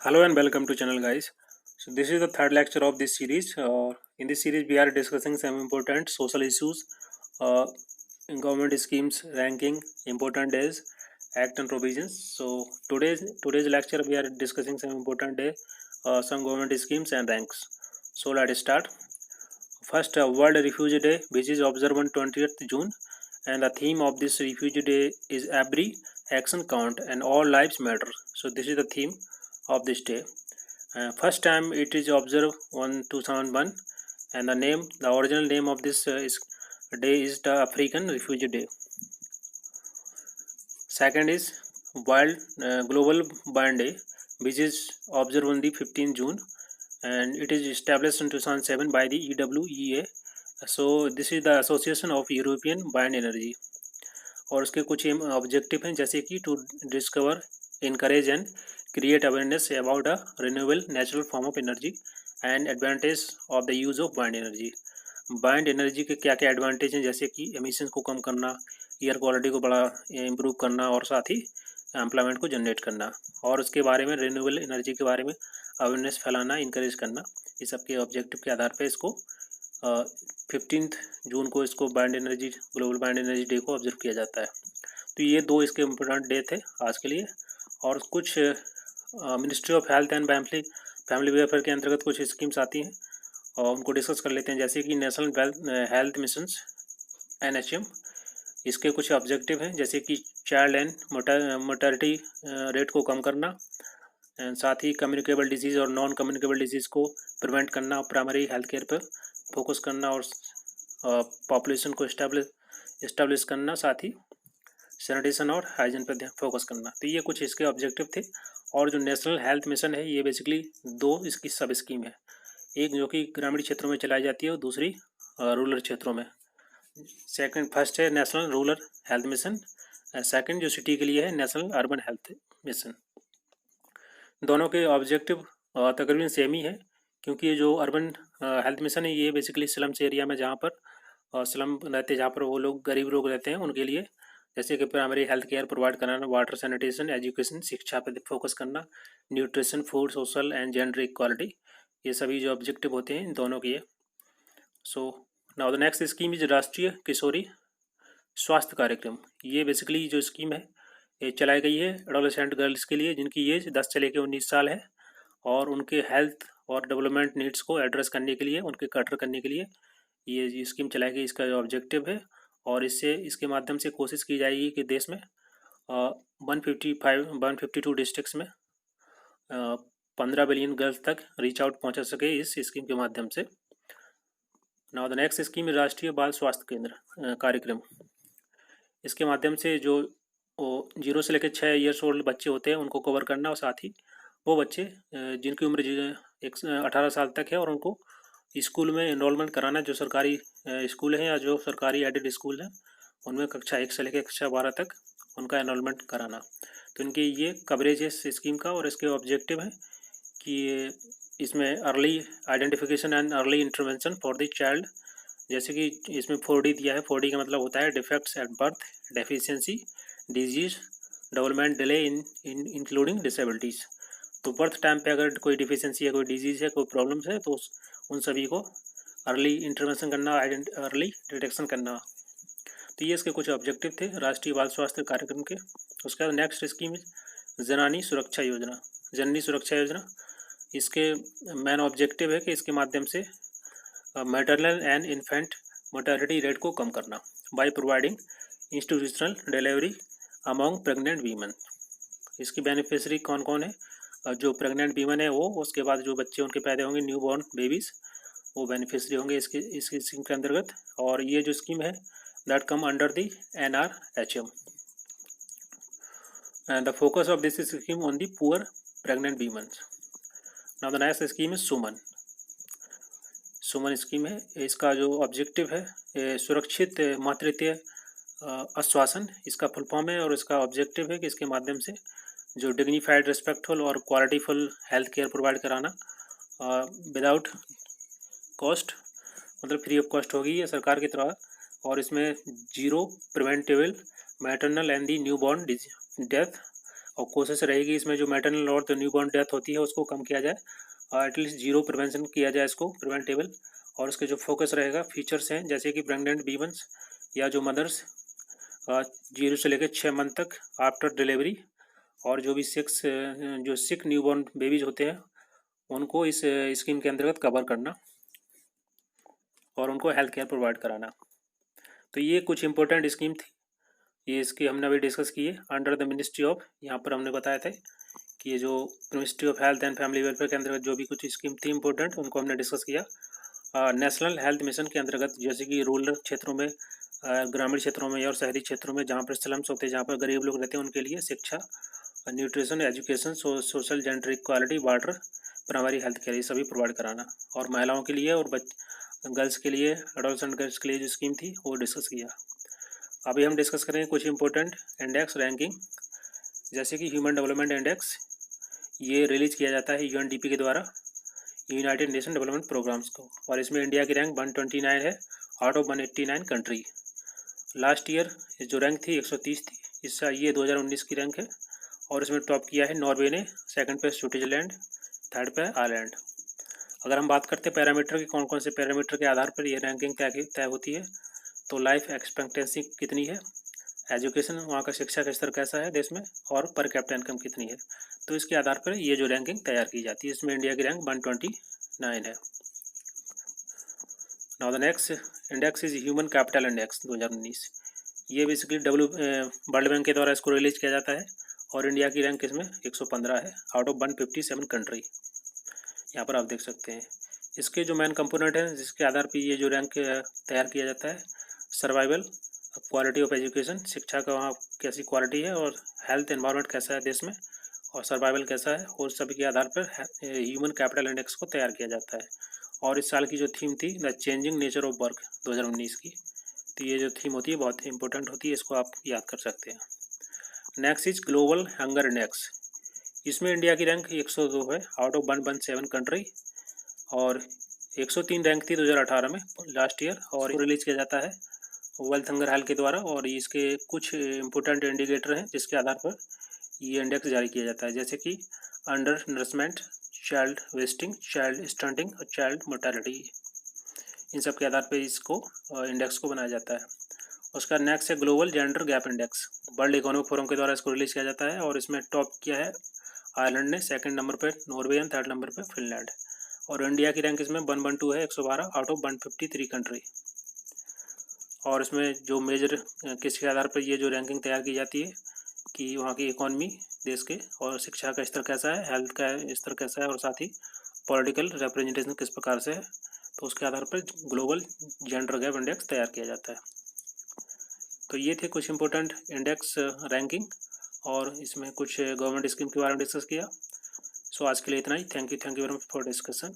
Hello and welcome to channel guys. So this is the third lecture of this series. In this series we are discussing some important social issues, uh, in government schemes, ranking, important days, act and provisions. So today's lecture we are discussing some important day, some government schemes and ranks. So let's start. First, World Refugee Day, which is observed on 20th June, and the theme of this Refugee Day is every action count and all lives matter. So this is the theme of this day. First time it is observed on 2001, and the original name of this day is the African Refugee Day. Second is World Global Burn Day, which is observed on the 15th June, and it is established in 2007 by the EWEA. So this is the Association of European Wind Energy, और उसके कुछ objective हैं जैसे कि to discover, encourage and create awareness about a renewable natural form of energy and advantage of the use of wind energy. Wind energy के क्या क्या advantage हैं, जैसे कि एमिशन को कम करना, एयर क्वालिटी को बड़ा इम्प्रूव करना और साथ ही एम्प्लॉयमेंट को जनरेट करना, और उसके बारे में रिन्यूएबल एनर्जी के बारे में अवेयरनेस फैलाना, इनकरेज करना। ये सबके ऑब्जेक्टिव के आधार पर इसको 15 जून को इसको bind energy, global bind energy day को ऑब्जर्व किया जाता है। तो ये दो इसके इम्पोर्टेंट डे थे आज के लिए। और कुछ ministry of health and family welfare के अंतर्गत कुछ स्कीम्स आती हैं और उनको डिस्कस कर लेते हैं, जैसे कि नेशनल हेल्थ मिशंस NHM। इसके कुछ ऑब्जेक्टिव हैं जैसे कि चाइल्ड एंड मोर्टेलिटी रेट को कम करना, साथ ही कम्युनिकेबल डिजीज़ और नॉन कम्युनिकेबल डिजीज़ को प्रिवेंट करना, प्राइमरी हेल्थ केयर पर फोकस करना और पॉपुलेशन को इस्टेब्लिश करना, साथ ही सैनिटेशन और हाइजीन पर फोकस करना। तो ये कुछ इसके ऑब्जेक्टिव थे। और जो नेशनल हेल्थ मिशन है ये बेसिकली दो इसकी सब स्कीम है, एक जो कि ग्रामीण क्षेत्रों में चलाई जाती है और दूसरी रूरल क्षेत्रों में। फर्स्ट है national rural health mission, second जो सिटी के लिए है नेशनल अर्बन हेल्थ मिशन। दोनों के ऑब्जेक्टिव तकरीबन सेम ही है, क्योंकि ये जो अर्बन हेल्थ मिशन है ये बेसिकली स्लम्स एरिया में, जहाँ पर स्लम रहते हैं, जहाँ पर वो लोग गरीब लोग रहते हैं, उनके लिए जैसे कि प्राइमरी हेल्थ केयर प्रोवाइड कराना, वाटर सैनिटेशन, एजुकेशन, शिक्षा पर फोकस करना, nutrition, food, social and gender equality, ये सभी जो ऑब्जेक्टिव होते हैं इन दोनों के। So now the next scheme is राष्ट्रीय किशोरी स्वास्थ्य कार्यक्रम। ये बेसिकली जो स्कीम है ये चलाई गई है एडोलेसेंट गर्ल्स के लिए जिनकी एज 10 से लेकर 19 साल है, और उनके हेल्थ और डेवलपमेंट नीड्स को एड्रेस करने के लिए, उनके कैटर करने के लिए ये स्कीम चलाई गई। इसका जो ऑब्जेक्टिव है, और इसके माध्यम से कोशिश की जाएगी कि देश में 152 डिस्ट्रिक्ट्स में 15 बिलियन गर्ल्स तक रीच आउट पहुंचा सके इस स्कीम के माध्यम से। नाउ द नेक्स्ट स्कीम है राष्ट्रीय बाल स्वास्थ्य केंद्र कार्यक्रम। इसके माध्यम से जो 0 से लेकर 6 ईयर्स ओल्ड बच्चे होते हैं उनको कवर करना, और साथ ही वो बच्चे जिनकी उम्र 18 साल तक है और उनको स्कूल में एनरोलमेंट कराना, जो सरकारी स्कूल हैं या जो सरकारी एडेड स्कूल हैं उनमें कक्षा 1 से लेकर कक्षा 12 तक उनका एनरोलमेंट कराना। तो इनकी ये कवरेज है इस स्कीम का, और इसके ऑब्जेक्टिव है कि इसमें early identification and early intervention for the child, जैसे कि इसमें 4D दिया है। 4D का मतलब होता है defects at birth, deficiency, disease, development delay including disabilities. तो बर्थ टाइम पे अगर कोई डिफिशिएंसी है, कोई डिजीज़ है, कोई प्रॉब्लम्स है, तो उन सभी को अर्ली इंटरवेंशन करना, अर्ली डिटेक्शन करना। तो ये इसके कुछ ऑब्जेक्टिव थे राष्ट्रीय बाल स्वास्थ्य कार्यक्रम के। उसके बाद नेक्स्ट स्कीम जननी सुरक्षा योजना, जननी सुरक्षा योजना। इसके मेन ऑब्जेक्टिव है कि इसके माध्यम से maternal and infant mortality rate को कम करना by providing institutional delivery among pregnant women. इसकी बेनिफिशरी कौन कौन है? जो प्रेग्नेंट वीमेन है वो, उसके बाद जो बच्चे उनके पैदा होंगे न्यू बॉर्न बेबीज़, वो बेनिफिशरी होंगे इस स्कीम के अंतर्गत। और ये जो स्कीम है that come under the NRHM, and the focus of this scheme on the poor pregnant women. Now the next scheme is Suman scheme है। इसका जो ऑब्जेक्टिव है सुरक्षित मातृत्व आश्वासन, इसका फुल फॉर्म है, और इसका ऑब्जेक्टिव है कि इसके माध्यम से जो डिग्निफाइड, रिस्पेक्टफुल और क्वालिटीफुल हेल्थ केयर प्रोवाइड कराना विदाउट कॉस्ट, मतलब फ्री ऑफ कॉस्ट होगी ये सरकार की तरह। और इसमें 0 preventable maternal and the new born death और कोशिश रहेगी इसमें जो मैटरनल और जो न्यू बॉर्न डेथ होती है उसको कम किया जाए और एटलीस्ट जीरो प्रिवेंशन किया जाए इसको प्रिवेंटेबल। और इसके जो फोकस रहेगा फीचर्स हैं जैसे कि प्रेग्नेंट वीमेंस या जो मदर्स 0 से लेकर 6 मंथ तक आफ्टर डिलीवरी, और जो भी सिक न्यू बॉर्न बेबीज होते हैं उनको इस स्कीम के अंतर्गत कवर करना और उनको हेल्थ केयर प्रोवाइड कराना। तो ये कुछ इंपॉर्टेंट स्कीम थी, ये इसकी हमने अभी डिस्कस किए अंडर द मिनिस्ट्री ऑफ। यहाँ पर हमने बताया था कि ये जो ministry of health and family welfare के अंतर्गत जो भी कुछ स्कीम थी इंपॉर्टेंट उनको हमने डिस्कस किया। नेशनल हेल्थ मिशन के अंतर्गत जैसे कि रूरल क्षेत्रों में, ग्रामीण क्षेत्रों में और शहरी क्षेत्रों में जहाँ पर स्लम्स होते हैं, जहाँ पर गरीब लोग रहते हैं, उनके लिए शिक्षा, nutrition, education, social gender equality, water, primary health care, ये सभी प्रोवाइड कराना। और महिलाओं के लिए और गर्ल्स के लिए, एडोलसेंट गर्ल्स के लिए जो स्कीम थी वो डिस्कस किया। अभी हम डिस्कस करेंगे कुछ इंपॉर्टेंट इंडेक्स रैंकिंग, जैसे कि ह्यूमन डेवलपमेंट इंडेक्स, ये रिलीज किया जाता है यूएनडीपी के द्वारा, यूनाइटेड नेशन डेवलपमेंट प्रोग्राम्स को, और इसमें इंडिया की रैंक 129 है out of 189 country. Last year जो रैंक थी 130 थी, ये 2019 की रैंक है, और इसमें टॉप किया है नॉर्वे ने, सेकंड पे स्विट्जरलैंड, थर्ड पे आयरलैंड। अगर हम बात करते हैं पैरामीटर की, कौन कौन से पैरामीटर के आधार पर ये रैंकिंग तय होती है, तो लाइफ एक्सपेक्टेंसी कितनी है, एजुकेशन, वहाँ का शिक्षा का स्तर कैसा है देश में, और पर कैपिटा इनकम कितनी है, तो इसके आधार पर ये जो रैंकिंग तैयार की जाती है। इसमें इंडिया की रैंक 129 है। Now the next index is human capital index 2019। ये बेसिकली वर्ल्ड बैंक के द्वारा इसको रिलीज किया जाता है, और इंडिया की रैंक इसमें 115 है आउट ऑफ 157 कंट्री। यहाँ पर आप देख सकते हैं इसके जो मेन कंपोनेंट हैं जिसके आधार पर ये जो रैंक तैयार किया जाता है, सर्वाइवल, क्वालिटी ऑफ एजुकेशन, शिक्षा का वहाँ कैसी क्वालिटी है, और हेल्थ एनवायरनमेंट कैसा है देश में, और सर्वाइवल कैसा है, और सभी के आधार पर ह्यूमन कैपिटल इंडेक्स को तैयार किया जाता है। और इस साल की जो थीम थी the changing nature of work 2019 की, तो ये जो थीम होती है बहुत इंपॉर्टेंट होती है, इसको आप याद कर सकते हैं। Next is global hunger index. इसमें इंडिया की रैंक 102 है आउट ऑफ 117 कंट्री, और 103 रैंक थी 2018 में लास्ट ईयर, और रिलीज किया जाता है वर्ल्ड हंगर हेल्थ के द्वारा। और इसके कुछ इंपॉर्टेंट इंडिकेटर हैं जिसके आधार पर ये इंडेक्स जारी किया जाता है, जैसे कि under nourishment, child wasting, child stunting और चाइल्ड मोर्टेलिटी। इन सब के आधार पर इसको इंडेक्स को बनाया जाता है। उसका नेक्स्ट है global gender gap index, world economic forum के द्वारा इसको रिलीज किया जाता है, और इसमें टॉप किया है आयरलैंड ने, सेकंड नंबर पर नॉर्वे एंड थर्ड नंबर पर फिनलैंड। और इंडिया की रैंक इसमें 112 है, 112 आउट ऑफ 153 कंट्री। और इसमें जो मेजर किसके आधार पर ये जो रैंकिंग तैयार की जाती है कि वहाँ की इकोनॉमी देश के, और शिक्षा का स्तर कैसा है, हेल्थ का स्तर कैसा है, और साथ ही पॉलिटिकल रिप्रेजेंटेशन किस प्रकार से है, तो उसके आधार पर ग्लोबल जेंडर गैप इंडेक्स तैयार किया जाता है। तो ये थे कुछ इंपॉर्टेंट इंडेक्स रैंकिंग, और इसमें कुछ गवर्नमेंट स्कीम के बारे में डिस्कस किया। सो आज के लिए इतना ही। Thank you very much for discussion.